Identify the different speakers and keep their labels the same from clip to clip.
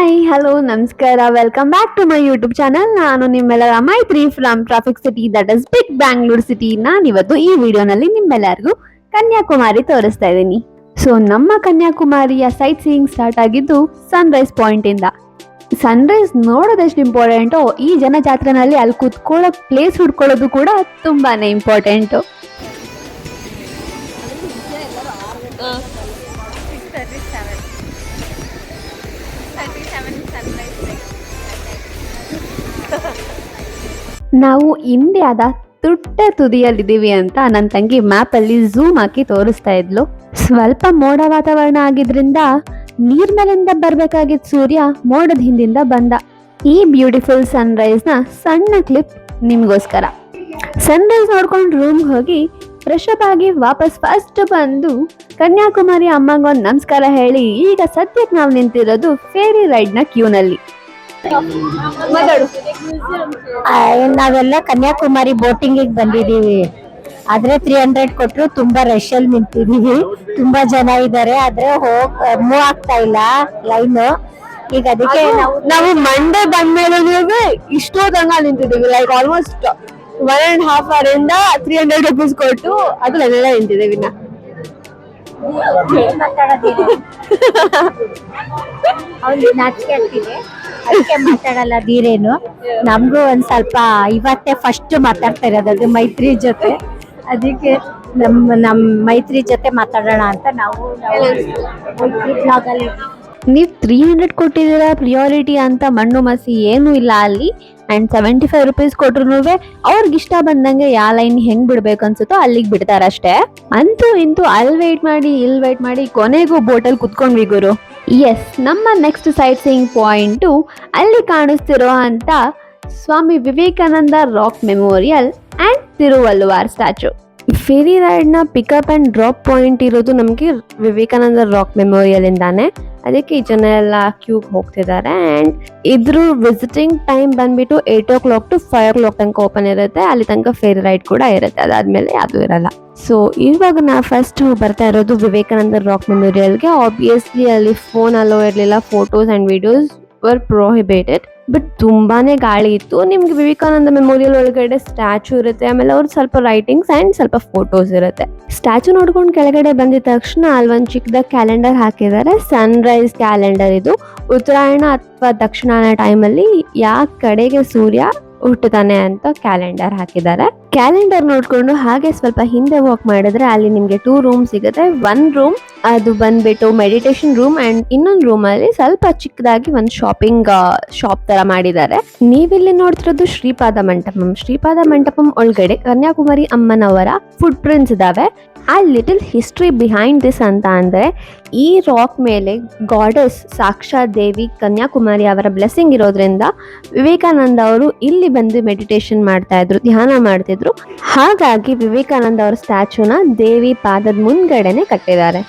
Speaker 1: Hi hello ನಮಸ್ಕಾರ welcome back to my YouTube channel. ನಾನು ನಿಮ್ಮೆಲ್ಲರ Maitri from traffic city that is big Bangalore city. ನಾನಿವತ್ತು ಈ ವಿಡಿಯೋನಲ್ಲಿ ನಿಮ್ಮೆಲ್ಲರಿಗೂ ಕನ್ಯಾಕುಮಾರಿ ತೋರಿಸ್ತಾ ಇದ್ದೀನಿ. ಸೊ ನಮ್ಮ ಕನ್ಯಾಕುಮಾರಿಯ ಸೈಟ್ ಸೀಯಿಂಗ್ ಸ್ಟಾರ್ಟ್ ಆಗಿದ್ದು ಸನ್ರೈಸ್ ಪಾಯಿಂಟ್ ಇಂದ. ಸನ್ರೈಸ್ ನೋಡೋದೆಷ್ಟು ಇಂಪಾರ್ಟೆಂಟೋ ಈ ಜನಜಾತ್ರೆನಲ್ಲಿ ಅಲ್ಲಿ ಕುತ್ಕೊಳ್ಳೋ ಪ್ಲೇಸ್ ಹುಡ್ಕೊಳ್ಳೋದು ಕೂಡ ತುಂಬಾನೇ ಇಂಪಾರ್ಟೆಂಟು. ನಾವು ಇಂಡಿಯಾದ ತುಟ್ಟ ತುದಿಯಲ್ಲಿದ್ದೀವಿ ಅಂತ ನನ್ನ ತಂಗಿ ಮ್ಯಾಪ್ ಅಲ್ಲಿ ಝೂಮ್ ಹಾಕಿ ತೋರಿಸ್ತಾ ಇದ್ಲು. ಸ್ವಲ್ಪ ಮೋಡ ವಾತಾವರಣ ಆಗಿದ್ರಿಂದ ನೀರ್ಮೇಲಿಂದ ಬರ್ಬೇಕಾಗಿದ್ದ ಸೂರ್ಯ ಮೋಡದ ಹಿಂದಿಂದ ಬಂದ. ಈ ಬ್ಯೂಟಿಫುಲ್ ಸನ್ರೈಸ್ ನ ಸಣ್ಣ ಕ್ಲಿಪ್ ನಿಮ್ಗೋಸ್ಕರ. ಸನ್ರೈಸ್ ನೋಡ್ಕೊಂಡು ರೂಮ್ಗೆ ಹೋಗಿ ಫ್ರೆಶ್ ಅಪ್ ಆಗಿ ವಾಪಸ್ ಫಸ್ಟ್ ಬಂದು ಕನ್ಯಾಕುಮಾರಿ ಅಮ್ಮಂಗೆ ಒಂದು ನಮಸ್ಕಾರ ಹೇಳಿ ಈಗ ಸದ್ಯಕ್ಕೆ ನಾವು ನಿಂತಿರೋದು ಫೇರಿ ರೈಡ್ ನ ಕ್ಯೂನಲ್ಲಿ.
Speaker 2: ನಾವೆಲ್ಲ ಕನ್ಯಾಕುಮಾರಿ ಬೋಟಿಂಗ್ ಬಂದಿದೀವಿ. ಆದ್ರೆ 300 ಕೊಟ್ರು ತುಂಬಾ ರಶ್ ಅಲ್ಲಿ ನಿಂತಿದೀವಿ. ತುಂಬಾ ಜನ ಇದಾರೆ ಆದ್ರೆ ಮೂವ್ ಆಗ್ತಾ ಇಲ್ಲ ಲೈನ್. ಈಗ ಅದಕ್ಕೆ
Speaker 1: ನಾವು ಮಂಡೇ ಬಂದ್ಮೇಲೆ ಇಷ್ಟೊಂದಂಗ ನಿಂತಿದ್ದೀವಿ. ಲೈಕ್ ಆಲ್ಮೋಸ್ಟ್ 1.5 hour ಇಂದ 300 rupees ಕೊಟ್ಟು ಅದ್ರಲ್ಲೆಲ್ಲ ನಿಂತಿದ್ದೀವಿ.
Speaker 2: ನಾಚಿಕೆ ಆಗ್ತಿದೆ ಅದಕ್ಕೆ ಮಾತಾಡಲ್ಲ ದೀರೇನು. ನಮ್ಗೂ ಒಂದ್ ಸ್ವಲ್ಪ ಇವತ್ತೇ ಫಸ್ಟ್ ಮಾತಾಡ್ತಾ ಇರೋದು ಮೈತ್ರಿ ಜೊತೆ. ಅದಕ್ಕೆ ನಮ್ ಮೈತ್ರಿ ಜೊತೆ ಮಾತಾಡೋಣ ಅಂತ ನಾವು
Speaker 1: ನೀವು 300 ಕೊಟ್ಟಿದ್ದೀರಾ ಪ್ರಿಯಾರಿಟಿ ಅಂತ ಮಣ್ಣು ಮಸಿ ಏನೂ ಇಲ್ಲ ಅಲ್ಲಿ. ಅಂಡ್ 75 rupees ಕೊಟ್ರು ಅವ್ರಿಗೆ ಇಷ್ಟ ಬಂದಂಗೆ ಯಾವ ಲೈನ್ ಹೆಂಗ್ ಬಿಡ್ಬೇಕು ಅನ್ಸುತ್ತೋ ಅಲ್ಲಿಗೆ ಬಿಡ್ತಾರಷ್ಟೇ. ಅಂತೂ ಇಂತೂ ಅಲ್ಲಿ ವೇಟ್ ಮಾಡಿ ಕೊನೆಗೂ ಬೋಟಲ್ಲಿ ಕುತ್ಕೊಂಡ್ವಿ ಗುರು. ಎಸ್, ನಮ್ಮ ನೆಕ್ಸ್ಟ್ ಸೈಟ್ ಸೀಯಿಂಗ್ ಪಾಯಿಂಟು ಅಲ್ಲಿ ಕಾಣಿಸ್ತಿರೋ ಅಂತ Swami Vivekananda rock memorial and Thiruvalluvar statue. Ferry ride ನ ಪಿಕಪ್ ಅಂಡ್ ಡ್ರಾಪ್ ಪಾಯಿಂಟ್ ಇರೋದು ನಮಗೆ ವಿವೇಕಾನಂದ ರಾಕ್ ಮೆಮೋರಿಯಲ್ ಇಂದಾನೆ. ಅದಕ್ಕೆ ಈ ಜನ ಎಲ್ಲ ಕ್ಯೂಗೆ ಹೋಗ್ತಿದ್ದಾರೆ. ಅಂಡ್ ಇದ್ರ ವಿಸಿಟಿಂಗ್ ಟೈಮ್ ಬಂದ್ಬಿಟ್ಟು 8 o'clock to 5 o'clock ತನಕ ಓಪನ್ ಇರುತ್ತೆ. ಅಲ್ಲಿ ತನಕ ಫೇರಿ ರೈಡ್ ಕೂಡ ಇರುತ್ತೆ. ಅದಾದ್ಮೇಲೆ ಯಾವುದು ಇರಲ್ಲ. ಸೊ ಇವಾಗ ನಾ ಫಸ್ಟ್ ಬರ್ತಾ ಇರೋದು ವಿವೇಕಾನಂದ ರಾಕ್ ಮೆಮೋರಿಯಲ್ಗೆ. ಆಬ್ವಿಯಸ್ಲಿ ಅಲ್ಲಿ ಫೋನ್ ಅಲೋ ಇರಲಿಲ್ಲ. Photos and videos var prohibited. But ತುಂಬಾನೇ ಗಾಳಿ ಇತ್ತು. ನಿಮ್ಗೆ ವಿವೇಕಾನಂದ ಮೆಮೋರಿಯಲ್ ಒಳಗಡೆ ಸ್ಟ್ಯಾಚು ಇರುತ್ತೆ. ಆಮೇಲೆ ಅವ್ರ ಸ್ವಲ್ಪ ರೈಟಿಂಗ್ಸ್ ಅಂಡ್ ಸ್ವಲ್ಪ ಫೋಟೋಸ್ ಇರುತ್ತೆ. ಸ್ಟ್ಯಾಚು ನೋಡ್ಕೊಂಡು ಕೆಳಗಡೆ ಬಂದಿದ ತಕ್ಷಣ ಅಲ್ಲಿ ಒಂದು ಚಿಕ್ಕದಾಗಿ ಕ್ಯಾಲೆಂಡರ್ ಹಾಕಿದ್ದಾರೆ. ಸನ್ರೈಸ್ ಕ್ಯಾಲೆಂಡರ್ ಇದು. ಉತ್ತರಾಯಣ ಅಥವಾ ದಕ್ಷಿಣಾಯನ ಟೈಮಲ್ಲಿ ಯಾವ ಕಡೆಗೆ ಸೂರ್ಯ ಹುಟ್ಟುತ್ತಾನೆ ಅಂತ ಕ್ಯಾಲೆಂಡರ್ ಹಾಕಿದ್ದಾರೆ. ಕ್ಯಾಲೆಂಡರ್ ನೋಡ್ಕೊಂಡು ಹಾಗೆ ಸ್ವಲ್ಪ ಹಿಂದೆ ವಾಕ್ ಮಾಡಿದ್ರೆ ಅಲ್ಲಿ ನಿಮ್ಗೆ 2 ರೂಮ್ ಸಿಗುತ್ತೆ. 1 ರೂಮ್ ಅದು ಬಂದ್ಬಿಟ್ಟು ಮೆಡಿಟೇಷನ್ ರೂಮ್ ಅಂಡ್ ಇನ್ನೊಂದು ರೂಮ್ ಅಲ್ಲಿ ಸ್ವಲ್ಪ ಚಿಕ್ಕದಾಗಿ ಒಂದು ಶಾಪಿಂಗ್ ಶಾಪ್ ತರ ಮಾಡಿದ್ದಾರೆ. ನೀವಿಲ್ಲಿ ನೋಡ್ತಿರೋದು ಶ್ರೀಪಾದ ಮಂಟಪಂ ಒಳಗಡೆ ಕನ್ಯಾಕುಮಾರಿ ಅಮ್ಮನವರ ಫುಟ್ ಪ್ರಿಂಟ್ಸ್ ಇದಾವೆ. ಆ ಲಿಟಲ್ ಹಿಸ್ಟ್ರಿ ಬಿಹೈಂಡ್ ದಿಸ್ ಅಂತ ಅಂದ್ರೆ ಈ ರಾಕ್ ಮೇಲೆ ಗಾಡೆಸ್ ಸಾಕ್ಷಾತ್ ದೇವಿ ಕನ್ಯಾಕುಮಾರಿ ಅವರ ಬ್ಲೆಸ್ಸಿಂಗ್ ಇರೋದ್ರಿಂದ ವಿವೇಕಾನಂದ ಅವರು ಇಲ್ಲಿ ಬಂದು ಮೆಡಿಟೇಷನ್ ಮಾಡ್ತಾ ಇದ್ರು, ಧ್ಯಾನ ಮಾಡ್ತಿದ್ರು. ಹಾಗಾಗಿ ವಿವೇಕಾನಂದ ಅವರ ಸ್ಟ್ಯಾಚುನ ದೇವಿ ಪಾದದ ಮುಂದ್ಗಡೆನೆ ಕಟ್ಟಿದ್ದಾರೆ.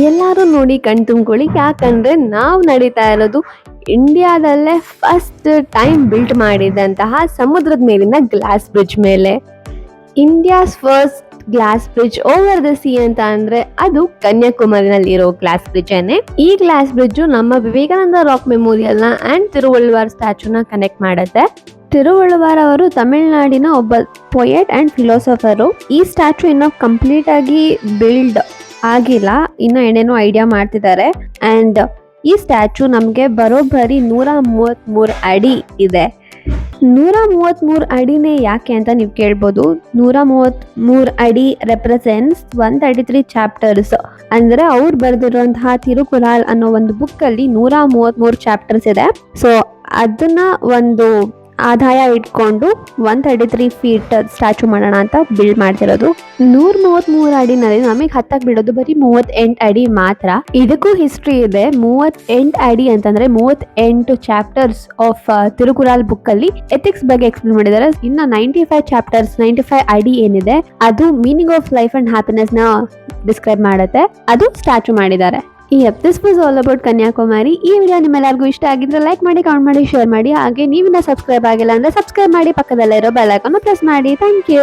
Speaker 1: ಎಲ್ಲರೂ ನೋಡಿ ಕಣ್ ತುಂಬ್ಕೊಳ್ಳಿ. ಯಾಕಂದ್ರೆ ನಾವು ನಡೀತಾ ಇರೋದು ಇಂಡಿಯಾದಲ್ಲೇ ಫಸ್ಟ್ ಟೈಮ್ ಬಿಲ್ಟ್ ಮಾಡಿದಂತಹ ಸಮುದ್ರದ ಮೇಲಿನ ಗ್ಲಾಸ್ ಬ್ರಿಡ್ಜ್ ಮೇಲೆ. India's first glass bridge over the C ಅಂತ ಅಂದ್ರೆ ಅದು ಕನ್ಯಾಕುಮಾರಿನಲ್ಲಿ ಇರೋ ಗ್ಲಾಸ್ ಬ್ರಿಡ್ಜ್ ಏನೆ. ಈ ಗ್ಲಾಸ್ ಬ್ರಿಡ್ಜ್ ನಮ್ಮ ವಿವೇಕಾನಂದ ರಾಕ್ ಮೆಮೋರಿಯಲ್ ನ ಅಂಡ್ ತಿರುವಳ್ಳುವಾರ್ ಸ್ಟ್ಯಾಚುನ ಕನೆಕ್ಟ್ ಮಾಡುತ್ತೆ. ತಿರುವಳ್ಳುವಾರ್ ಅವರು ತಮಿಳುನಾಡಿನ ಒಬ್ಬ ಪೊಯೆಟ್ ಅಂಡ್ ಫಿಲಾಸಫರು. ಈ ಸ್ಟ್ಯಾಚು ಇನ್ನೂ ಕಂಪ್ಲೀಟ್ ಆಗಿ ಬಿಲ್ಡ್ ಆಗಿಲ್ಲ, ಇನ್ನೂ ಏನೇನೋ ಐಡಿಯಾ ಮಾಡ್ತಿದ್ದಾರೆ. ಅಂಡ್ ಈ ಸ್ಟ್ಯಾಚು ನಮಗೆ ಬರೋಬ್ಬರಿ 133 ಅಡಿ ಇದೆ. 133 ಅಡಿನೇ ಯಾಕೆ ಅಂತ ನೀವು ಕೇಳ್ಬೋದು. 133 ಅಡಿ ರೆಪ್ರೆಸೆಂಟ್ಸ್ 133 ಚಾಪ್ಟರ್ಸ್. ಅಂದ್ರೆ ಅವ್ರು ಬರೆದಿರುವಂತಹ ತಿರುಕುರಾಲ್ ಅನ್ನೋ ಒಂದು ಬುಕ್ ಅಲ್ಲಿ 133 ಚಾಪ್ಟರ್ಸ್ ಇದೆ. ಸೊ ಅದನ್ನ ಒಂದು ಆದಾಯ ಇಟ್ಕೊಂಡು 133 feet ಸ್ಟ್ಯಾಚು ಮಾಡೋಣ ಅಂತ ಬಿಲ್ಡ್ ಮಾಡ್ತಿರೋದು. 133 ಅಡಿನಲ್ಲಿ ನಮಗೆ ಹತ್ತಕ್ ಬಿಡೋದು ಬರೀ 38 ಅಡಿ ಮಾತ್ರ. ಇದಕ್ಕೂ ಹಿಸ್ಟ್ರಿ ಇದೆ. 38 ಅಡಿ ಅಂತಂದ್ರೆ 38 ಚಾಪ್ಟರ್ಸ್ ಆಫ್ ತಿರುಕುರಾಲ್ ಬುಕ್ ಅಲ್ಲಿ ಎಥಿಕ್ಸ್ ಬಗ್ಗೆ ಎಕ್ಸ್ಪ್ಲೇನ್ ಮಾಡಿದ್ದಾರೆ. ಇನ್ನು 95 ಚಾಪ್ಟರ್ಸ್ 95 ಅಡಿ ಏನಿದೆ ಅದು meaning of life and happiness ನ ಡಿಸ್ಕ್ರೈಬ್ ಮಾಡುತ್ತೆ. ಅದು ಸ್ಟ್ಯಾಚು ಮಾಡಿದ್ದಾರೆ. This was all about Kanyakumari. ಈ ವಿಡಿಯೋ ನಿಮ್ಮೆಲ್ಲರಿಗೂ ಇಷ್ಟ ಆಗಿದ್ರೆ ಲೈಕ್ ಮಾಡಿ, ಕಾಮೆಂಟ್ ಮಾಡಿ, ಶೇರ್ ಮಾಡಿ. ಹಾಗೆ ನೀವಿನ್ನ ಸಬ್ಸ್ಕ್ರೈಬ್ ಆಗಿಲ್ಲ ಅಂದ್ರೆ ಸಬ್ಸ್ಕ್ರೈಬ್ ಮಾಡಿ, ಪಕ್ಕದಲ್ಲಿರೋ ಬೆಲ್ ಐಕಾನ್ ಪ್ರೆಸ್ ಮಾಡಿ. Thank you.